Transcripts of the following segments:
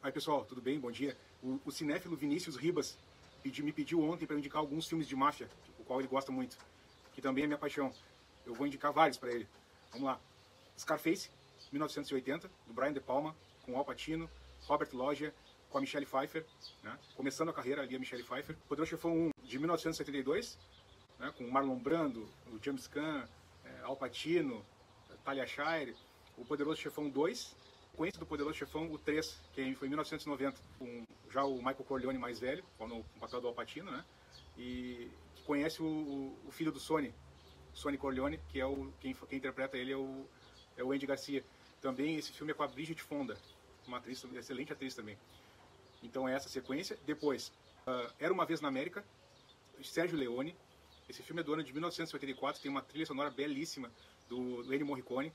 Aí pessoal, tudo bem? Bom dia. O cinéfilo Vinícius Ribas me pediu ontem para indicar alguns filmes de máfia, o qual ele gosta muito, que também é minha paixão. Eu vou indicar vários para ele. Vamos lá. Scarface, 1980, do Brian De Palma, com Al Pacino, Robert Loggia, com a Michelle Pfeiffer, né? Começando a carreira ali a Michelle Pfeiffer. Poderoso Chefão 1, de 1972, né? Com Marlon Brando, o James Caan, Al Pacino, Talia Shire. O Poderoso Chefão 2, sequência do Poderoso Chefão, o 3, que foi em 1990, com já o Michael Corleone mais velho, no papel do Al Pacino, né? E que conhece o filho do Sonny Corleone, que é quem interpreta ele é o Andy Garcia. Também esse filme é com a Bridget Fonda, uma atriz, excelente atriz também. Então é essa sequência. Depois, Era Uma Vez na América, Sérgio Leone. Esse filme é do ano de 1984, tem uma trilha sonora belíssima do Ennio Morricone.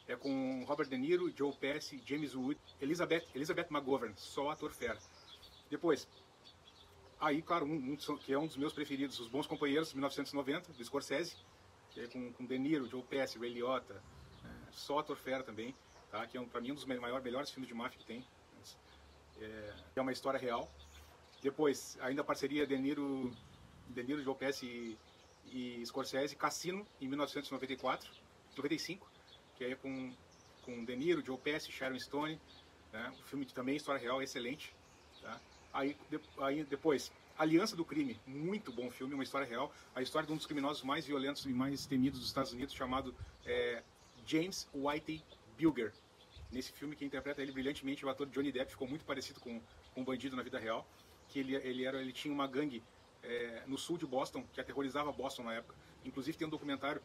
É com Robert De Niro, Joe Pesci, James Woods, Elizabeth McGovern, só ator fera. Depois, aí, claro, que é um dos meus preferidos, Os Bons Companheiros, 1990, do Scorsese, que é com De Niro, Joe Pesci, Ray Liotta, só ator fera também, tá? Que é para mim um dos melhores filmes de máfia que tem. É uma história real. Depois, ainda a parceria De Niro, Joe Pesci e Scorsese, Cassino, em 1995, que é com De Niro, Joe Pesci, Sharon Stone, né? Um filme de também história real, excelente, tá? Aí depois, Aliança do Crime, muito bom filme, uma história real, a história de um dos criminosos mais violentos e mais temidos dos Estados Unidos, chamado James Whitey Bulger. Nesse filme, quem interpreta ele brilhantemente, o ator Johnny Depp, ficou muito parecido com um bandido na vida real, que ele tinha uma gangue no sul de Boston, que aterrorizava Boston na época. Inclusive tem um documentário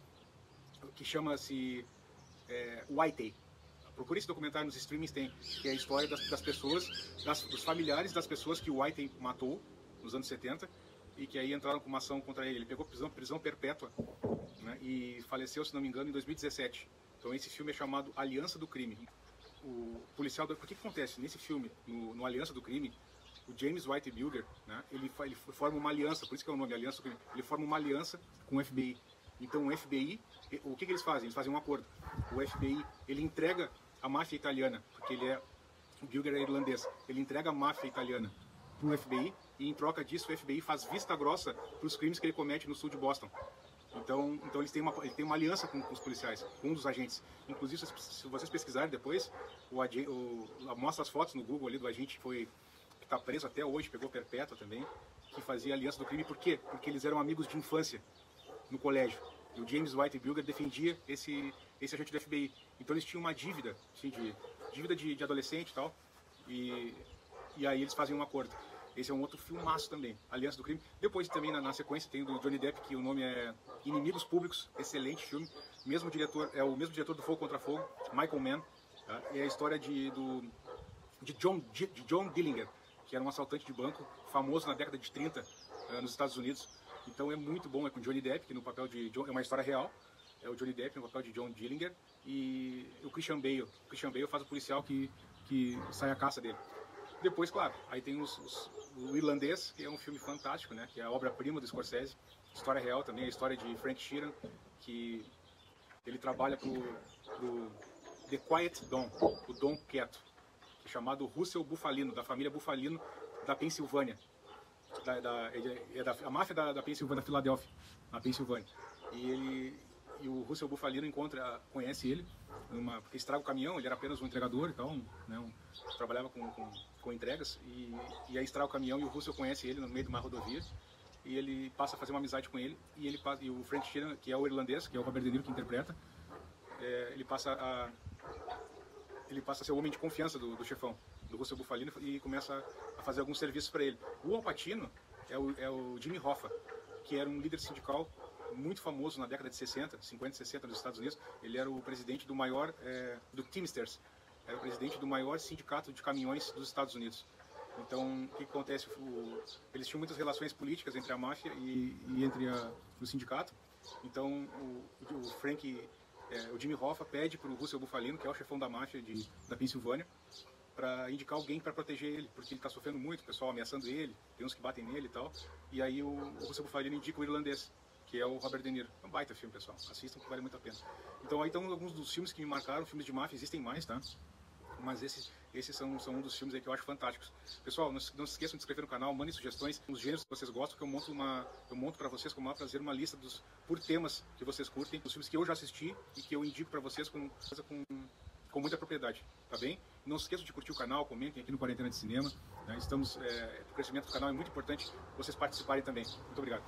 que chama-se Whitey. Procure esse documentário nos streamings, tem, que é a história das pessoas, dos familiares das pessoas que o Whitey matou nos anos 70 e que aí entraram com uma ação contra ele. Ele pegou prisão perpétua, né, e faleceu, se não me engano, em 2017. Então esse filme é chamado Aliança do Crime. O policial, por que acontece? Nesse filme, no Aliança do Crime, o James Whitey Bulger, né, ele forma uma aliança, por isso que é o nome Aliança do Crime. Ele forma uma aliança com o FBI. Então o FBI, o que eles fazem? Eles fazem um acordo. O FBI, ele entrega a máfia italiana, porque o Bulger é irlandês, ele entrega a máfia italiana para o FBI e em troca disso o FBI faz vista grossa para os crimes que ele comete no sul de Boston. Então eles têm uma aliança com os policiais, com um dos agentes. Inclusive, se vocês pesquisarem depois, mostra as fotos no Google ali do agente que está preso até hoje, pegou perpétua também, que fazia aliança do crime. Por quê? Porque eles eram amigos de infância no colégio. E o James Whitey Bulger defendia esse agente do FBI. Então eles tinham uma dívida, assim, dívida de adolescente e tal. E aí eles fazem um acordo. Esse é um outro filmaço também, Aliança do Crime. Depois também na sequência tem o do Johnny Depp, que o nome é Inimigos Públicos, excelente filme. É o mesmo diretor do Fogo Contra Fogo, Michael Mann. Tá? É a história de John Dillinger, que era um assaltante de banco famoso na década de 30 nos Estados Unidos. Então é muito bom, é com Johnny Depp, que no papel de é uma história real. É o Johnny Depp no papel de John Dillinger e o Christian Bale. O Christian Bale faz o policial que sai à caça dele. Depois, claro, aí tem o Irlandês, que é um filme fantástico, né? Que é a obra-prima do Scorsese. História real também, a história de Frank Sheeran, que ele trabalha pro The Quiet Don, o Dom Quieto, que é chamado Russell Bufalino, da família Bufalino da Pensilvânia. A máfia da Pensilvânia, da Filadélfia, na Pensilvânia. E o Russell Bufalino conhece ele, porque estraga o caminhão, ele era apenas um entregador, então, né, trabalhava com entregas, e aí estraga o caminhão e o Russell conhece ele no meio de uma rodovia, e ele passa a fazer uma amizade com ele, e o Frank Sheeran, que é o irlandês, que é o Robert De Niro que interpreta, ele passa a ser o homem de confiança do chefão, do Russell Bufalino, e começa a fazer alguns serviços para ele. O Al Pacino é o Jimmy Hoffa, que era um líder sindical muito famoso na década de 50 e 60 nos Estados Unidos. Ele era o presidente do Teamsters, era o presidente do maior sindicato de caminhões dos Estados Unidos. Então, o que acontece? Eles tinham muitas relações políticas entre a máfia e entre o sindicato. Então, o Jimmy Hoffa pede para o Russell Bufalino, que é o chefão da máfia da Pensilvânia, para indicar alguém para proteger ele, porque ele está sofrendo muito, o pessoal ameaçando ele, tem uns que batem nele e tal. E aí o Russell Bufalino indica o irlandês, que é o Robert De Niro. É um baita filme, pessoal. Assistam que vale muito a pena. Então aí estão alguns dos filmes que me marcaram, filmes de máfia, existem mais, tá? Mas esses esses são um dos filmes aí que eu acho fantásticos. Pessoal, não se esqueçam de se inscrever no canal, mandem sugestões, os gêneros que vocês gostam, que eu monto para vocês com o maior prazer uma lista por temas que vocês curtem, dos filmes que eu já assisti e que eu indico para vocês com muita propriedade, tá bem? Não se esqueçam de curtir o canal, comentem aqui no Quarentena de Cinema, né? O crescimento do canal é muito importante vocês participarem também. Muito obrigado.